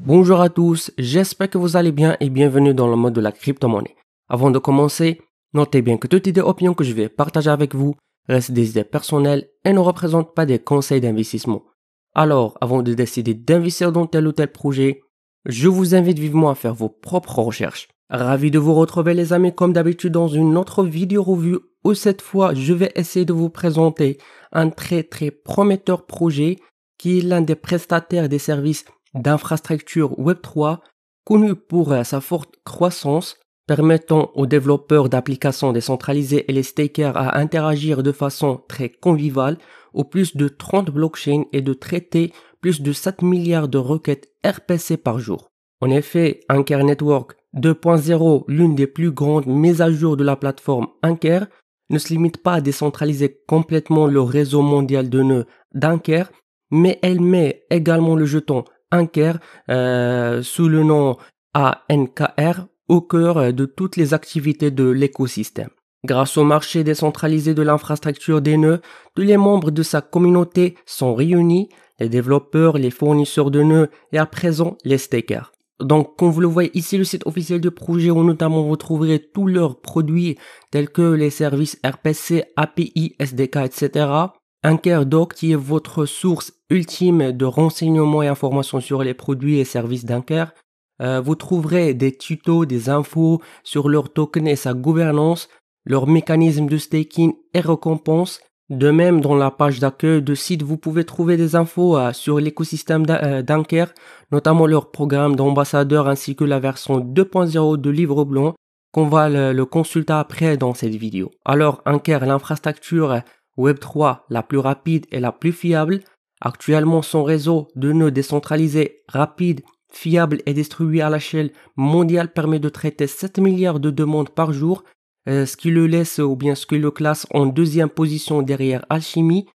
Bonjour à tous, j'espère que vous allez bien et bienvenue dans le mode de la crypto-monnaie. Avant de commencer, notez bien que toutes les opinions que je vais partager avec vous restent des idées personnelles et ne représentent pas des conseils d'investissement. Alors, avant de décider d'investir dans tel ou tel projet, je vous invite vivement à faire vos propres recherches. Ravi de vous retrouver les amis comme d'habitude dans une autre vidéo revue où cette fois je vais essayer de vous présenter un très prometteur projet qui est l'un des prestataires des services d'infrastructure Web3 connu pour sa forte croissance permettant aux développeurs d'applications décentralisées et les stakers à interagir de façon très conviviale aux plus de 30 blockchains et de traiter plus de 7 milliards de requêtes RPC par jour. En effet, Anker Network 2.0, l'une des plus grandes mises à jour de la plateforme Anker, ne se limite pas à décentraliser complètement le réseau mondial de nœuds d'Anker, mais elle met également le jeton Anker sous le nom ANKR au cœur de toutes les activités de l'écosystème. Grâce au marché décentralisé de l'infrastructure des nœuds, tous les membres de sa communauté sont réunis, les développeurs, les fournisseurs de nœuds et à présent les stakers. Donc, comme vous le voyez ici, le site officiel du projet où notamment vous trouverez tous leurs produits tels que les services RPC, API, SDK, etc. AnkerDoc qui est votre source ultime de renseignements et informations sur les produits et services d'Anker. Vous trouverez des tutos, des infos sur leur token et sa gouvernance, leur mécanisme de staking et récompense. De même, dans la page d'accueil de site, vous pouvez trouver des infos sur l'écosystème d'Anker, notamment leur programme d'ambassadeur ainsi que la version 2.0 de livre blanc qu'on va le consulter après dans cette vidéo. Alors, Anker, l'infrastructure Web3 la plus rapide et la plus fiable. Actuellement, son réseau de nœuds décentralisés, rapide, fiable et distribué à l'échelle mondiale permet de traiter 7 milliards de demandes par jour, ce qui le laisse ou bien ce qui le classe en deuxième position derrière Alchemy,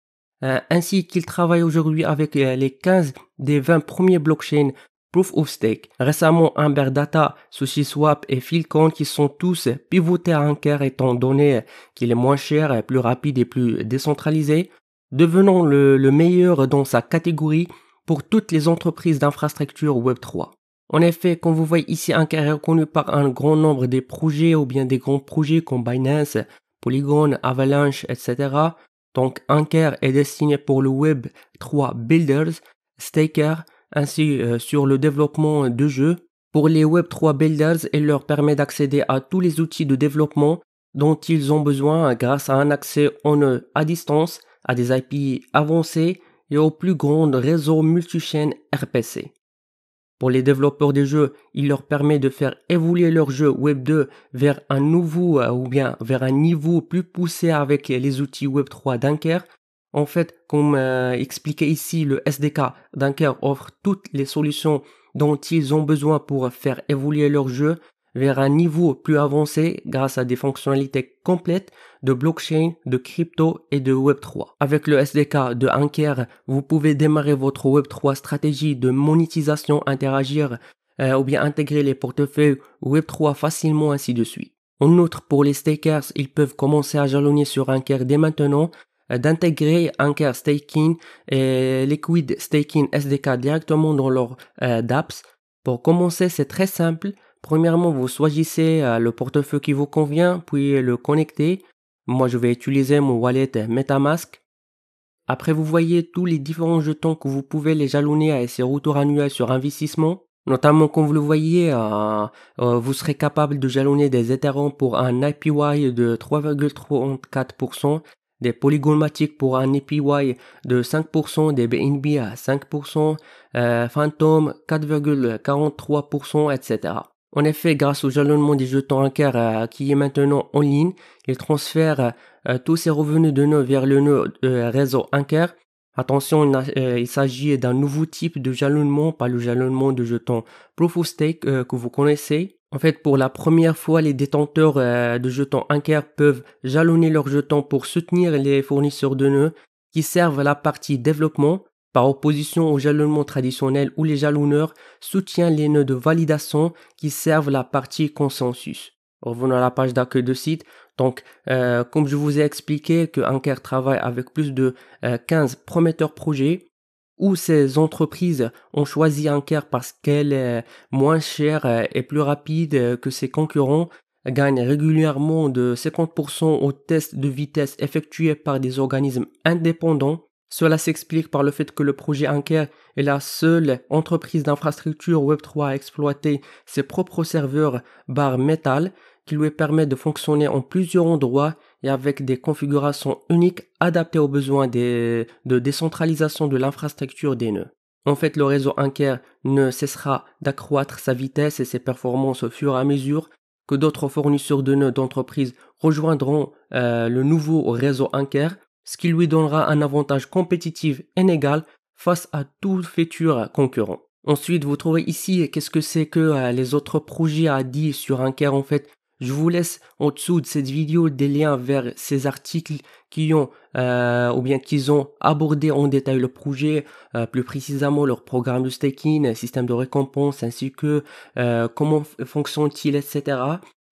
ainsi qu'il travaille aujourd'hui avec les 15 des 20 premiers blockchains Proof of Stake. Récemment, Amber Data, SushiSwap et Filecoin qui sont tous pivotés à Anker étant donné qu'il est moins cher, plus rapide et plus décentralisé, devenant le meilleur dans sa catégorie pour toutes les entreprises d'infrastructure Web3. En effet, comme vous voyez ici, Anker est reconnu par un grand nombre des projets ou bien des grands projets comme Binance, Polygon, Avalanche, etc. Donc Anker est destiné pour le Web3 Builders, Stakers, ainsi sur le développement de jeux. Pour les Web3 Builders, il leur permet d'accéder à tous les outils de développement dont ils ont besoin grâce à un accès en nœud à distance, à des API avancés et au plus grand réseau multi-chaîne RPC. Pour les développeurs de jeux, il leur permet de faire évoluer leur jeu Web2 vers un nouveau ou bien vers un niveau plus poussé avec les outils Web3 d'Anker. En fait, comme expliqué ici, le SDK d'Anker offre toutes les solutions dont ils ont besoin pour faire évoluer leur jeu vers un niveau plus avancé grâce à des fonctionnalités complètes de blockchain, de crypto et de Web3. Avec le SDK de Anker, vous pouvez démarrer votre Web3 stratégie de monétisation, interagir ou bien intégrer les portefeuilles Web3 facilement, ainsi de suite. En outre, pour les stakers, ils peuvent commencer à jalonner sur Anker dès maintenant, d'intégrer Anker Staking et Liquid Staking SDK directement dans leur dApps. Pour commencer, c'est très simple. Premièrement, vous choisissez le portefeuille qui vous convient, puis le connectez. Moi, je vais utiliser mon wallet MetaMask. Après, vous voyez tous les différents jetons que vous pouvez les jalonner à ces retours annuels sur investissement. Notamment, comme vous le voyez, vous serez capable de jalonner des Ethereum pour un APY de 3,34%, des Polygon Matic pour un APY de 5%, des BNB à 5%, Phantom 4,43%, etc. En effet, grâce au jalonnement des jetons Anker qui est maintenant en ligne, il transfère tous ses revenus de nœud vers le nœud réseau Anker. Attention, il s'agit d'un nouveau type de jalonnement, pas le jalonnement de jetons Proof of Stake que vous connaissez. En fait, pour la première fois, les détenteurs de jetons Anker peuvent jalonner leurs jetons pour soutenir les fournisseurs de nœuds qui servent la partie développement, par opposition au jalonnement traditionnel où les jalonneurs soutiennent les nœuds de validation qui servent la partie consensus. Revenons à la page d'accueil de site. Donc, comme je vous ai expliqué que Anker travaille avec plus de 15 prometteurs projets, où ces entreprises ont choisi Anker parce qu'elle est moins chère et plus rapide que ses concurrents, gagnent régulièrement de 50% aux tests de vitesse effectués par des organismes indépendants. Cela s'explique par le fait que le projet Anker est la seule entreprise d'infrastructure Web3 à exploiter ses propres serveurs bare metal qui lui permettent de fonctionner en plusieurs endroits et avec des configurations uniques adaptées aux besoins de décentralisation de l'infrastructure des nœuds. En fait, le réseau Anker ne cessera d'accroître sa vitesse et ses performances au fur et à mesure que d'autres fournisseurs de nœuds d'entreprise rejoindront le nouveau réseau Anker, ce qui lui donnera un avantage compétitif inégal face à tout futur concurrent. Ensuite, vous trouvez ici qu'est-ce que c'est que les autres projets à dire sur Anker. En fait, je vous laisse en dessous de cette vidéo des liens vers ces articles qui ont ou bien qu'ils ont abordé en détail le projet, plus précisément leur programme de staking, système de récompense, ainsi que comment fonctionne-t-il, etc.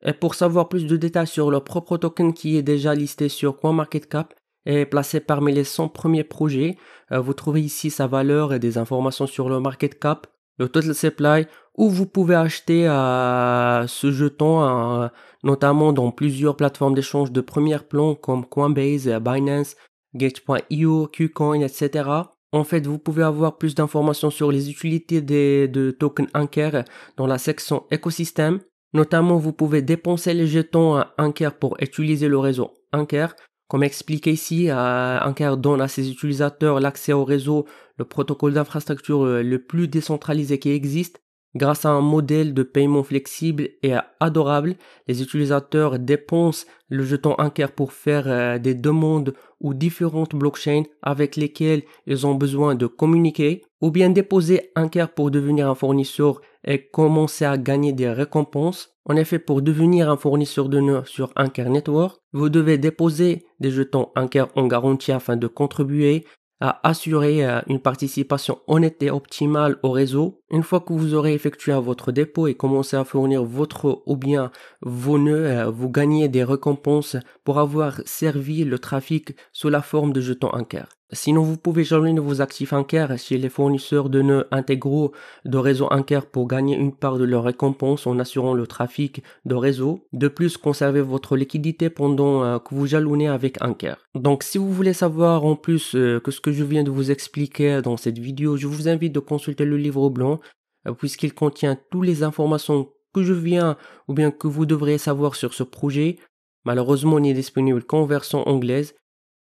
Et pour savoir plus de détails sur leur propre token qui est déjà listé sur CoinMarketCap et placé parmi les 100 premiers projets, vous trouvez ici sa valeur et des informations sur le market cap, le total supply, où vous pouvez acheter ce jeton, notamment dans plusieurs plateformes d'échange de premier plan comme Coinbase, Binance, Gate.io, KuCoin, etc. En fait, vous pouvez avoir plus d'informations sur les utilités de tokens Anker dans la section écosystème. Notamment, vous pouvez dépenser les jetons Anker pour utiliser le réseau Anker. Comme expliqué ici, Anker donne à ses utilisateurs l'accès au réseau, le protocole d'infrastructure le plus décentralisé qui existe. Grâce à un modèle de paiement flexible et adorable, les utilisateurs dépensent le jeton Anker pour faire des demandes ou différentes blockchains avec lesquelles ils ont besoin de communiquer, ou bien déposer Anker pour devenir un fournisseur et commencer à gagner des récompenses. En effet, pour devenir un fournisseur de nœuds sur Anker Network, vous devez déposer des jetons Anker en garantie afin de contribuer à assurer une participation honnête et optimale au réseau. Une fois que vous aurez effectué votre dépôt et commencé à fournir votre ou bien vos nœuds, vous gagnez des récompenses pour avoir servi le trafic sous la forme de jetons Anker. Sinon, vous pouvez joindre vos actifs Anker chez les fournisseurs de nœuds intégraux de réseau Anker pour gagner une part de leurs récompenses en assurant le trafic de réseau. De plus, conservez votre liquidité pendant que vous jalonnez avec Anker. Donc, si vous voulez savoir en plus que ce que je viens de vous expliquer dans cette vidéo, je vous invite de consulter le livre blanc puisqu'il contient toutes les informations que je viens ou bien que vous devriez savoir sur ce projet. Malheureusement, il n'est disponible qu'en version anglaise,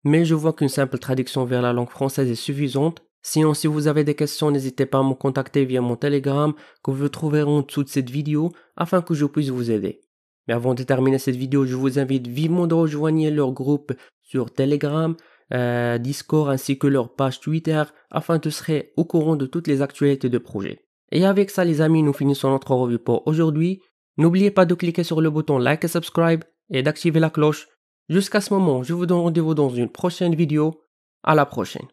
mais je vois qu'une simple traduction vers la langue française est suffisante. Sinon, si vous avez des questions, n'hésitez pas à me contacter via mon Telegram que vous trouverez en dessous de cette vidéo afin que je puisse vous aider. Mais avant de terminer cette vidéo, je vous invite vivement de rejoindre leur groupe sur Telegram, Discord ainsi que leur page Twitter afin de serez au courant de toutes les actualités de projet. Et avec ça les amis, nous finissons notre revue pour aujourd'hui. N'oubliez pas de cliquer sur le bouton like et subscribe et d'activer la cloche. Jusqu'à ce moment, je vous donne rendez-vous dans une prochaine vidéo. À la prochaine.